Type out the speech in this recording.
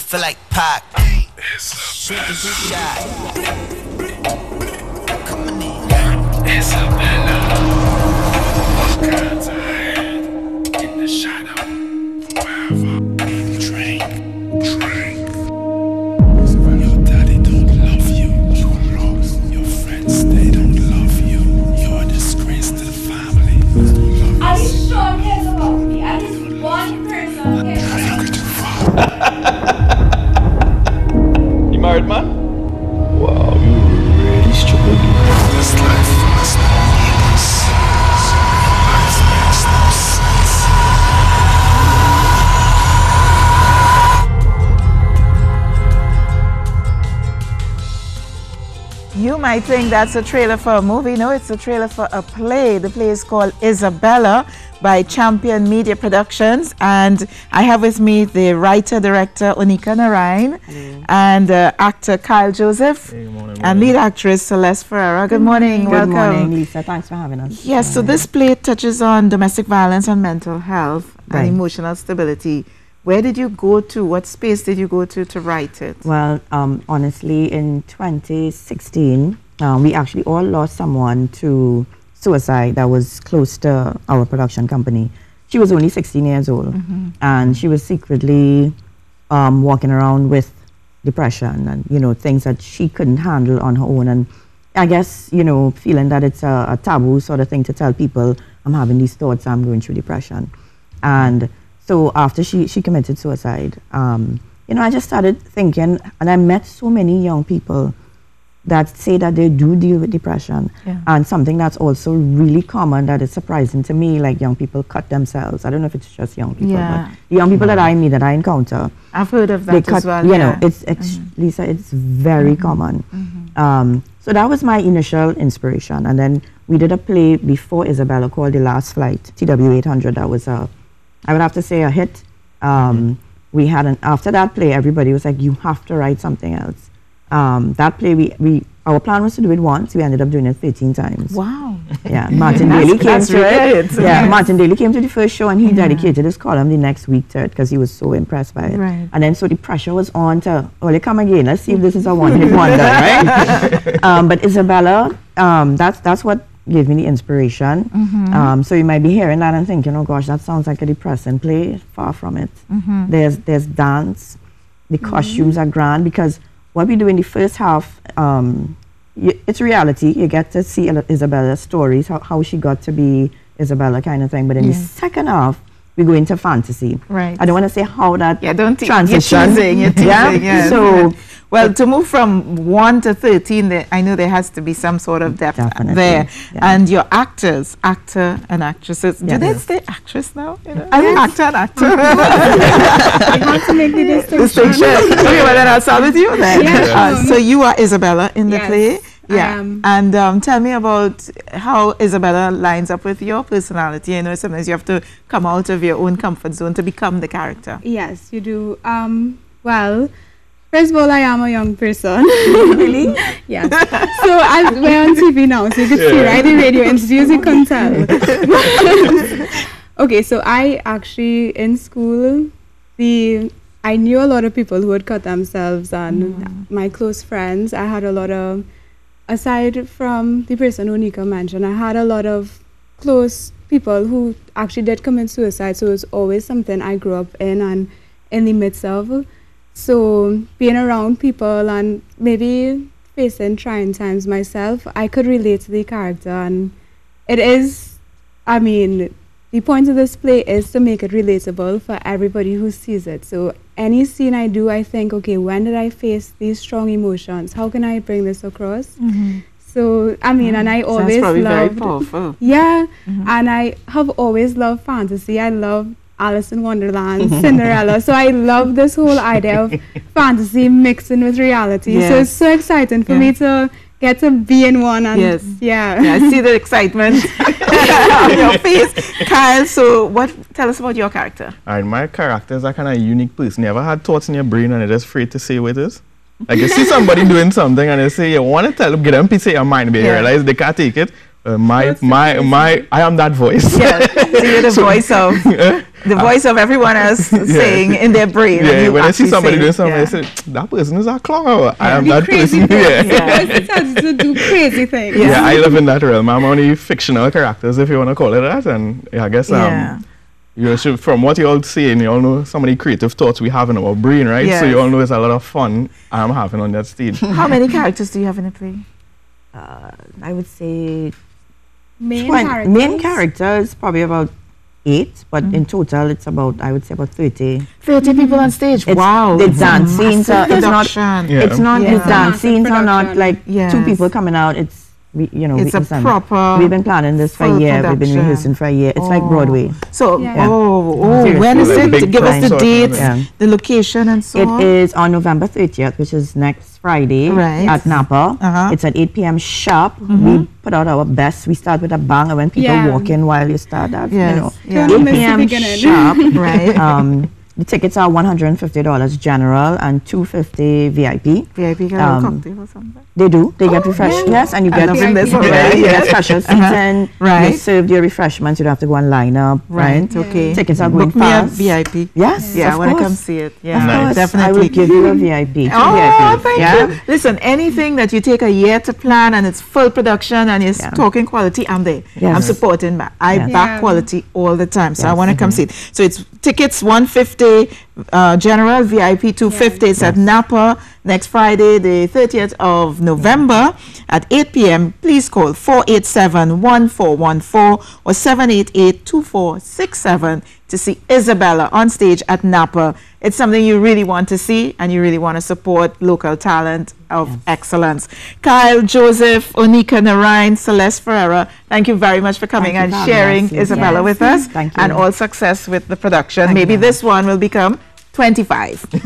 feel like Pac. Shoot the shot. Coming in. Isabella. Curtains in the shadow. Wherever. Drink. Your daddy don't love you. You're lost. Your friends, they don't love you. You're a disgrace to the family. Are you sure cares about me? At least one person cares about me. You married, man? Wow, you really struggled. This life has no meanings. Life makes no sense. You might think that's a trailer for a movie. No, it's a trailer for a play. The play is called Isabella by Champion Media Productions. And I have with me the writer-director Unika Narain and actor Kyle Joseph and lead actress Celeste Ferreira. Good morning. Welcome. Good morning, Lisa. Thanks for having us. Yes, so this play touches on domestic violence and mental health and emotional stability. Where did you go to? What space did you go to write it? Well, honestly, in 2016, we actually all lost someone to suicide that was close to our production company. She was only 16 years old, and she was secretly walking around with depression and, you know, things that she couldn't handle on her own. And I guess, you know, feeling that it's a taboo sort of thing to tell people, I'm having these thoughts, I'm going through depression. And so after she committed suicide, you know, I just started thinking, and I met so many young people that say that they do deal with depression. And something that's also really common that is surprising to me, like young people cut themselves. I don't know if it's just young people, but the young people that I meet, that I encounter, I've heard of that as well. You know, it's Lisa, it's very common. So that was my initial inspiration. And then we did a play before Isabella called The Last Flight, TW800. That was I would have to say a hit. We had after that play, everybody was like, you have to write something else. That play, our plan was to do it once. We ended up doing it 13 times. Wow. Yeah, Martin Daly came to it. Yeah, Martin Daly came to the first show and he dedicated his column the next week to it because he was so impressed by it. Right. And then so the pressure was on to, oh, they come again. Let's see if this is a one-hit wonder, right? But Isabella, that's what gave me the inspiration. So you might be hearing that and thinking, oh gosh, that sounds like a depressing play. Far from it. There's dance. The costumes are grand because what we do in the first half, it's reality. You get to see Isabella's stories, how she got to be Isabella kind of thing. But in the second half, we go into fantasy. Right. I don't want to say how that transition. You're teasing, So, well, to move from 1 to 13, I know there has to be some sort of depth there. And your actors, actor and actresses, do they say actress now? You know? I mean, actor and actor. I want to make the distinction. Okay, well then I'll start with you then. So you are Isabella in the play. Yeah, and tell me about how Isabella lines up with your personality. You know, sometimes you have to come out of your own comfort zone to become the character. Yes, you do. Well, first of all, I am a young person. Really? Yes. So we're on TV now, so you can see, right? The radio interviews, you can tell. Okay, so I actually, in school, I knew a lot of people who would cut themselves, and my close friends, I had a lot of, aside from the person Unika mentioned, I had a lot of close people who actually did commit suicide, so it was always something I grew up in and in the midst of. So being around people and maybe facing trying times myself, I could relate to the character, and it is, I mean, the point of this play is to make it relatable for everybody who sees it. So any scene I do, I think, okay, when did I face these strong emotions? How can I bring this across? So, I mean, and I always probably loved... very powerful. Yeah, and I have always loved fantasy. I love Alice in Wonderland, Cinderella. So I love this whole idea of fantasy mixing with reality. So it's so exciting for me to get to be in one. And I see the excitement on your face. Kyle, so tell us about your character. And my character is a kind of unique person. You ever had thoughts in your brain and you're just afraid to say what it is? Like you see somebody doing something and they say, you want to tell them, get them piece of your mind, but you realize they can't take it. I am that voice. Yeah, so you're the voice of the voice of everyone else saying in their brain. and Yeah, you when I see actually somebody say, doing something, yeah. I say, that person is a clown. Or I am The that crazy person. person. Yeah. It tells you to do crazy things. Yeah, I live in that realm. I'm only fictional characters, if you want to call it that. And yeah, I guess Yeah. you should, from what you all saying, you all know so many creative thoughts we have in our brain, right? So Yes. you all know it's a lot of fun I'm having on that stage. How many characters do you have in a play? I would say Main 20 characters. main characters probably about 8, but in total it's about, I would say, about 30. 30 people on stage. It's- Wow. the it's a dance scenes are- massive it's not- production. Yeah. It's not, Yeah. the dance Massive scenes are not production. like Yes. 2 people coming out. It's, It's a listen, proper we've been planning this for a full year. We've been production. rehearsing for a year. It's like Oh. Broadway. So, Yeah. when is Like it? big Give us the concert, dates, yeah. the location, and so on. It is on November 30th, which is next Friday Right. at Napa. Uh-huh. It's at 8 p.m. sharp. We put out our best. We start with a bang, and when people Yeah. walk in while you start that, Yes, you know, yeah. Don't 8 miss the p.m. beginning. sharp. Right. The tickets are $150 general and $250 VIP. VIP can Um, cocktail or something. They do. They get refreshed. Yes, and you I'm get loving this VIP. already. you Yeah. get special seating. Right. You serve your refreshments. You don't have to go and line up. Right. Right. Okay. Tickets are going Book me a fast. VIP. Yes. Yeah, I of want to course. come see it. Of Yeah, Nice. course, definitely. I will give you a VIP. Two Oh, VIPs. thank yeah? you. Listen, anything that you take a year to plan and it's full production and you're Yeah. talking quality, I'm there. Yes. I'm supporting back. I Yes. back Yeah. quality all the time. So I Yes. want to come see it. So it's tickets $150, general VIP $250. It's at Napa next Friday, the 30th of November at 8 p.m. Please call 487-1414 or 788-2467 to see Isabella on stage at Napa. It's something you really want to see and you really want to support local talent of excellence. Kyle, Joseph, Onika Narayan, Celeste Ferreira, thank you very much for coming Thank you and for having sharing us. Yes. Isabella with us. Thank you. And all success with the production. Thank Maybe you. this one will become 25.